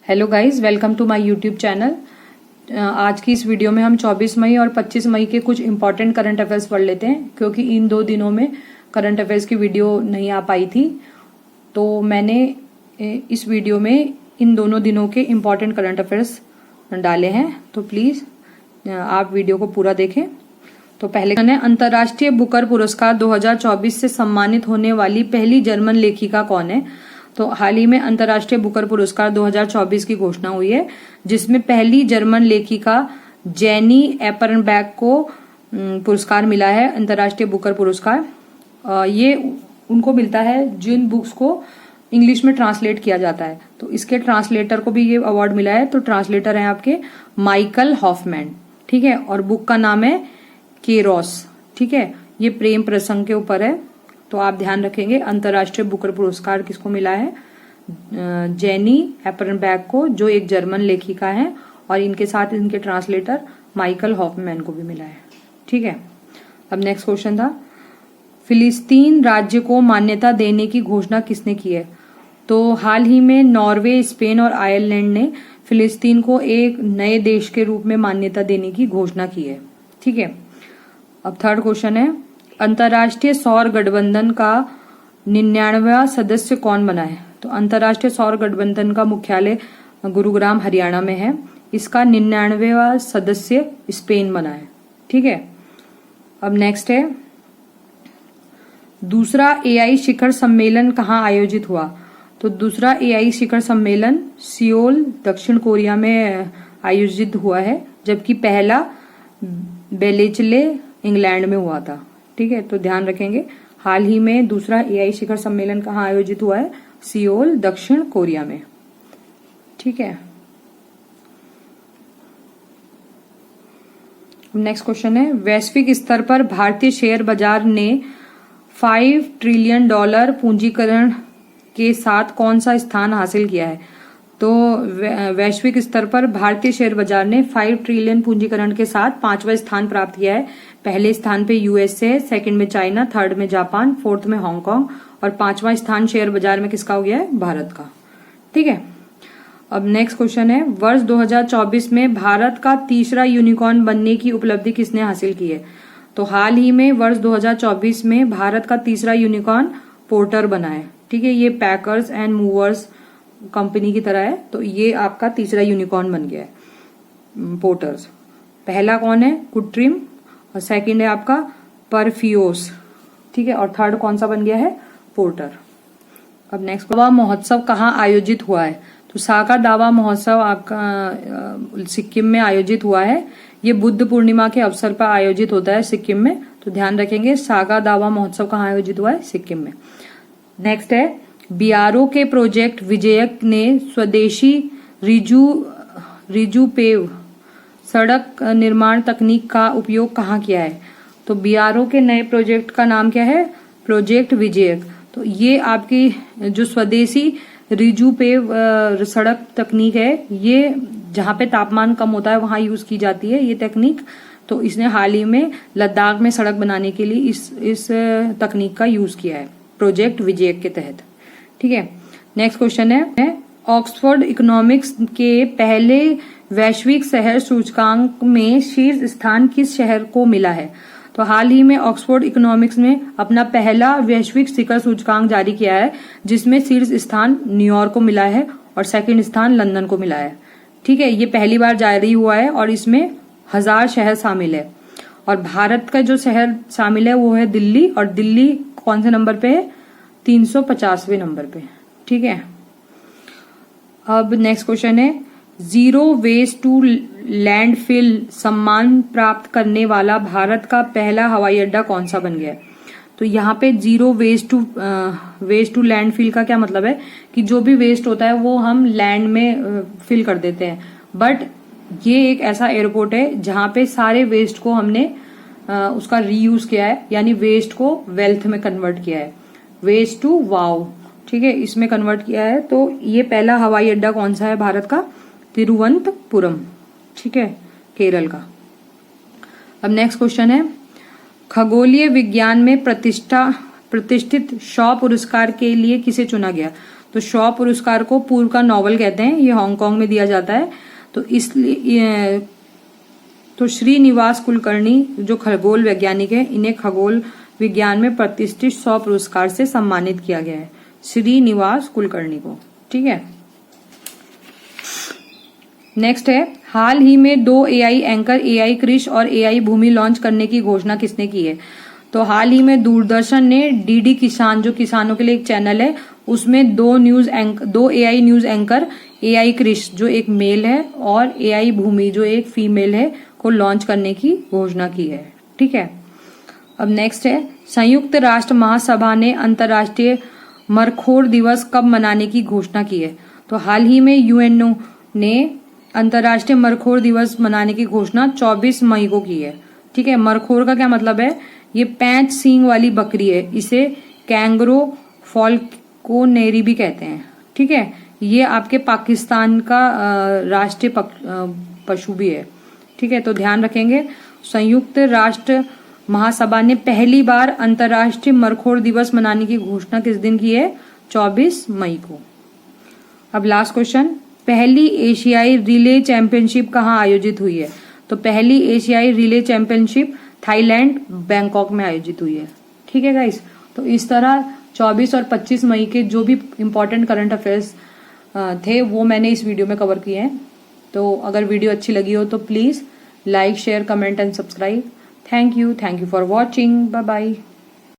Hello guys, welcome to my YouTube channel. आज की इस वीडियो में हम 24 मई और 25 मई के कुछ इंपॉर्टेंट करंट अफेयर्स पढ़ लेते हैं, क्योंकि इन 2 दिनों में करंट अफेयर्स की वीडियो नहीं आ पाई थी। तो मैंने इस वीडियो में इन दोनों दिनों के इंपॉर्टेंट करंट अफेयर्स डाले हैं, तो प्लीज आप वीडियो को पूरा देखें। तो पहले अंतर्राष्ट्रीय बुकर पुरस्कार 2024 से सम्मानित होने वाली पहली जर्मन लेखिका कौन है? तो हाल ही में अंतर्राष्ट्रीय बुकर पुरस्कार 2024 की घोषणा हुई है, जिसमें पहली जर्मन लेखिका जेनी एपरनबैक को पुरस्कार मिला है, अंतर्राष्ट्रीय बुकर पुरस्कार। ये उनको मिलता है जिन बुक्स को इंग्लिश में ट्रांसलेट किया जाता है। तो इसके ट्रांसलेटर को भी ये अवार्ड मिला है। तो ट्रांसलेटर है आपके माइकल हॉफमैन, ठीक है। और बुक का नाम है केरोस, ठीक है। ये प्रेम प्रसंग के ऊपर है। तो आप ध्यान रखेंगे, अंतर्राष्ट्रीय बुकर पुरस्कार किसको मिला है? जेनी एपरनबैक को, जो एक जर्मन लेखिका है, और इनके साथ इनके ट्रांसलेटर माइकल हॉफमैन को भी मिला है, ठीक है। अब नेक्स्ट क्वेश्चन था, फिलिस्तीन राज्य को मान्यता देने की घोषणा किसने की है? तो हाल ही में नॉर्वे, स्पेन और आयरलैंड ने फिलिस्तीन को एक नए देश के रूप में मान्यता देने की घोषणा की है, ठीक है। अब थर्ड क्वेश्चन है, अंतर्राष्ट्रीय सौर गठबंधन का 99वां सदस्य कौन बना है? तो अंतर्राष्ट्रीय सौर गठबंधन का मुख्यालय गुरुग्राम, हरियाणा में है। इसका 99वां सदस्य स्पेन बना है, ठीक है। अब नेक्स्ट है, दूसरा एआई शिखर सम्मेलन कहाँ आयोजित हुआ? तो दूसरा एआई शिखर सम्मेलन सियोल, दक्षिण कोरिया में आयोजित हुआ है, जबकि पहला बेलेचले, इंग्लैंड में हुआ था, ठीक है। तो ध्यान रखेंगे, हाल ही में दूसरा एआई शिखर सम्मेलन कहाँ आयोजित हुआ है? सियोल, दक्षिण कोरिया में, ठीक है। नेक्स्ट क्वेश्चन है, वैश्विक स्तर पर भारतीय शेयर बाजार ने $5 ट्रिलियन पूंजीकरण के साथ कौन सा स्थान हासिल किया है? तो वैश्विक स्तर पर भारतीय शेयर बाजार ने 5 ट्रिलियन पूंजीकरण के साथ 5वां स्थान प्राप्त किया है। पहले स्थान पे यूएसए है, सेकंड में चाइना, थर्ड में जापान, फोर्थ में हांगकांग, और 5वां स्थान शेयर बाजार में किसका हो गया है? भारत का, ठीक है। अब नेक्स्ट क्वेश्चन है, वर्ष 2024 में भारत का तीसरा यूनिकॉर्न बनने की उपलब्धि किसने हासिल की है? तो हाल ही में वर्ष 2024 में भारत का तीसरा यूनिकॉर्न पोर्टर बना है, ठीक है। ये पैकर्स एंड मूवर्स कंपनी की तरह है। तो ये आपका तीसरा यूनिकॉर्न बन गया है, पोर्टर्स। पहला कौन है? कुट्रिम, और सेकंड है आपका परफ्यूस, ठीक है। और थर्ड कौन सा बन गया है? पोर्टर। अब नेक्स्ट, दावा महोत्सव कहाँ आयोजित हुआ है? तो सागा दावा महोत्सव आपका सिक्किम में आयोजित हुआ है। ये बुद्ध पूर्णिमा के अवसर पर आयोजित होता है सिक्किम में। तो ध्यान रखेंगे, सागा दावा महोत्सव कहाँ आयोजित हुआ है? सिक्किम में। नेक्स्ट है, बीआरओ के प्रोजेक्ट विजयक ने स्वदेशी रिजुपेव सड़क निर्माण तकनीक का उपयोग कहाँ किया है? तो बीआरओ के नए प्रोजेक्ट का नाम क्या है? प्रोजेक्ट विजयक। तो ये आपकी जो स्वदेशी रिजुपेव सड़क तकनीक है, ये जहाँ पे तापमान कम होता है वहां यूज की जाती है ये तकनीक। तो इसने हाल ही में लद्दाख में सड़क बनाने के लिए इस तकनीक का यूज किया है, प्रोजेक्ट विजयक के तहत, ठीक है। नेक्स्ट क्वेश्चन है, ऑक्सफोर्ड इकोनॉमिक्स के पहले वैश्विक शहर सूचकांक में शीर्ष स्थान किस शहर को मिला है? तो हाल ही में ऑक्सफोर्ड इकोनॉमिक्स में अपना पहला वैश्विक शिखर सूचकांक जारी किया है, जिसमें शीर्ष स्थान न्यूयॉर्क को मिला है और सेकंड स्थान लंदन को मिला है, ठीक है। ये पहली बार जारी हुआ है और इसमें 1000 शहर शामिल है। और भारत का जो शहर शामिल है वो है दिल्ली, और दिल्ली कौन से नंबर पे है? 350वें नंबर पे, ठीक है। अब नेक्स्ट क्वेश्चन है, जीरो वेस्ट टू लैंडफिल सम्मान प्राप्त करने वाला भारत का पहला हवाई अड्डा कौन सा बन गया है? तो यहाँ पे जीरो वेस्ट टू लैंडफिल का क्या मतलब है? कि जो भी वेस्ट होता है वो हम लैंड में फिल कर देते हैं, बट ये एक ऐसा एयरपोर्ट है जहां पे सारे वेस्ट को हमने उसका रीयूज किया है, यानी वेस्ट को वेल्थ में कन्वर्ट किया है, वेस्ट टू वाव, ठीक है, इसमें कन्वर्ट किया है। तो ये पहला हवाई अड्डा कौन सा है भारत का? तिरुवनंतपुरम, ठीक है, केरल का। अब नेक्स्ट क्वेश्चन है, खगोलीय विज्ञान में प्रतिष्ठित शॉ पुरस्कार के लिए किसे चुना गया? तो शॉ पुरस्कार को पूर्व का नोबेल कहते हैं, ये हांगकांग में दिया जाता है। तो इसलिए तो श्रीनिवास कुलकर्णी जो खगोल वैज्ञानिक है, इन्हें खगोल विज्ञान में प्रतिष्ठित शॉ पुरस्कार से सम्मानित किया गया है, श्रीनिवास कुलकर्णी को। ठीक है, नेक्स्ट है, हाल ही में 2 AI एंकर AI कृष और AI भूमि लॉन्च करने की घोषणा किसने की है? तो हाल ही में दूरदर्शन ने DD किसान, जो किसानों के लिए एक चैनल है, उसमें 2 AI न्यूज एंकर AI कृष जो एक मेल है और AI भूमि जो एक फीमेल है को लॉन्च करने की घोषणा की है। ठीक है, अब नेक्स्ट है, संयुक्त राष्ट्र महासभा ने अंतर्राष्ट्रीय मरखोर दिवस कब मनाने की घोषणा की है? तो हाल ही में UNO ने अंतर्राष्ट्रीय मरखोर दिवस मनाने की घोषणा 24 मई को की है। ठीक है, मरखोर का क्या मतलब है? ये 5 सींग वाली बकरी है, इसे कैंगरो फॉल्कोनेरी भी कहते हैं। ठीक है, ये आपके पाकिस्तान का राष्ट्रीय पशु भी है। ठीक है, तो ध्यान रखेंगे, संयुक्त राष्ट्र महासभा ने पहली बार अंतर्राष्ट्रीय मरखोर दिवस मनाने की घोषणा किस दिन की है? 24 मई को। अब लास्ट क्वेश्चन, पहली एशियाई रिले चैंपियनशिप कहाँ आयोजित हुई है? तो पहली एशियाई रिले चैंपियनशिप थाईलैंड बैंकॉक में आयोजित हुई है। ठीक है गाइस, तो इस तरह 24 और 25 मई के जो भी इंपॉर्टेंट करंट अफेयर्स थे वो मैंने इस वीडियो में कवर किए हैं। तो अगर वीडियो अच्छी लगी हो तो please like, share, comment and subscribe. Thank you for watching. Bye bye.